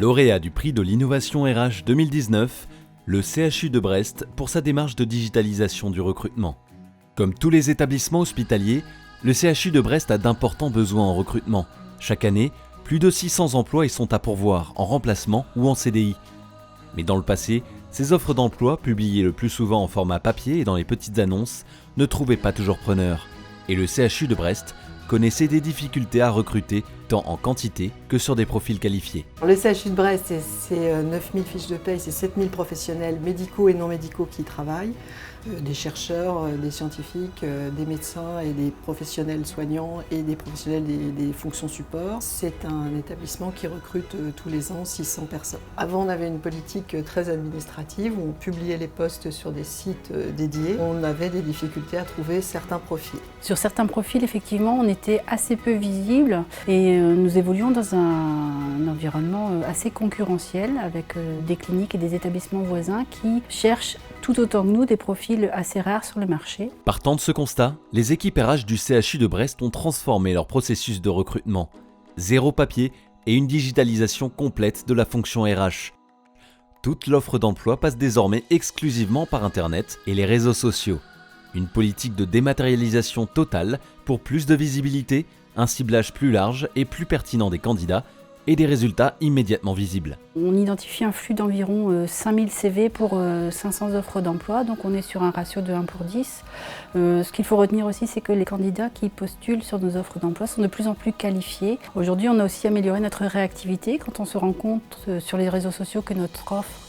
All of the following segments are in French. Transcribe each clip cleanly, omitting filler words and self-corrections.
Lauréat du prix de l'innovation RH 2019, le CHU de Brest pour sa démarche de digitalisation du recrutement. Comme tous les établissements hospitaliers, le CHU de Brest a d'importants besoins en recrutement. Chaque année, plus de 600 emplois y sont à pourvoir, en remplacement ou en CDI. Mais dans le passé, ces offres d'emploi, publiées le plus souvent en format papier et dans les petites annonces, ne trouvaient pas toujours preneur. Et le CHU de Brest connaissait des difficultés à recruter, tant en quantité que sur des profils qualifiés. Le CHU de Brest, c'est 9000 fiches de paie, c'est 7000 professionnels médicaux et non médicaux qui y travaillent, des chercheurs, des scientifiques, des médecins et des professionnels soignants et des professionnels des fonctions support. C'est un établissement qui recrute tous les ans 600 personnes. Avant, on avait une politique très administrative où on publiait les postes sur des sites dédiés. On avait des difficultés à trouver certains profils. Sur certains profils, effectivement, on était assez peu visible et nous évoluions dans un environnement assez concurrentiel avec des cliniques et des établissements voisins qui cherchent tout autant que nous des profils assez rares sur le marché. Partant de ce constat, les équipes RH du CHU de Brest ont transformé leur processus de recrutement. Zéro papier et une digitalisation complète de la fonction RH. Toute l'offre d'emploi passe désormais exclusivement par Internet et les réseaux sociaux. Une politique de dématérialisation totale pour plus de visibilité, un ciblage plus large et plus pertinent des candidats et des résultats immédiatement visibles. On identifie un flux d'environ 5000 CV pour 500 offres d'emploi, donc on est sur un ratio de 1 pour 10. Ce qu'il faut retenir aussi, c'est que les candidats qui postulent sur nos offres d'emploi sont de plus en plus qualifiés. Aujourd'hui, on a aussi amélioré notre réactivité quand on se rend compte sur les réseaux sociaux que notre offre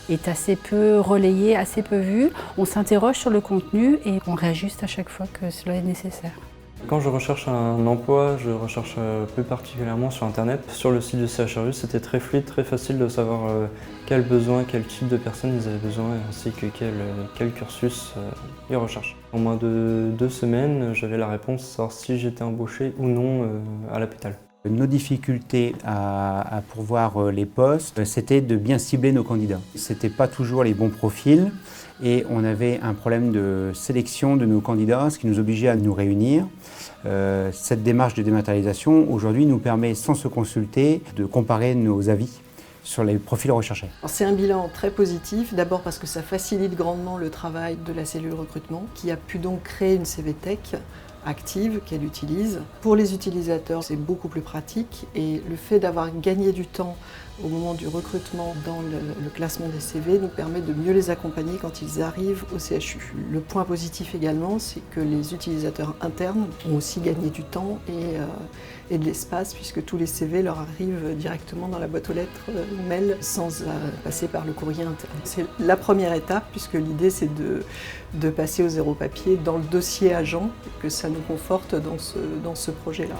est assez peu relayée, assez peu vue. On s'interroge sur le contenu et on réajuste à chaque fois que cela est nécessaire. Quand je recherche un emploi, je recherche plus particulièrement sur Internet. Sur le site du CHRU, c'était très fluide, très facile de savoir quels besoins, quel type de personnes ils avaient besoin, ainsi que quel cursus ils recherchent. En moins de 2 semaines, j'avais la réponse, savoir si j'étais embauché ou non à l'hôpital. Nos difficultés à pourvoir les postes, c'était de bien cibler nos candidats. C'était pas toujours les bons profils et on avait un problème de sélection de nos candidats, ce qui nous obligeait à nous réunir. Cette démarche de dématérialisation, aujourd'hui, nous permet, sans se consulter, de comparer nos avis sur les profils recherchés. C'est un bilan très positif, d'abord parce que ça facilite grandement le travail de la cellule recrutement, qui a pu donc créer une CV Tech active qu'elle utilise. Pour les utilisateurs, c'est beaucoup plus pratique et le fait d'avoir gagné du temps au moment du recrutement dans le classement des CV nous permet de mieux les accompagner quand ils arrivent au CHU. Le point positif également, c'est que les utilisateurs internes ont aussi gagné du temps et de l'espace puisque tous les CV leur arrivent directement dans la boîte aux lettres mail sans passer par le courrier interne. C'est la première étape puisque l'idée c'est de passer au zéro papier dans le dossier agent, que ça nous conforte dans ce projet-là.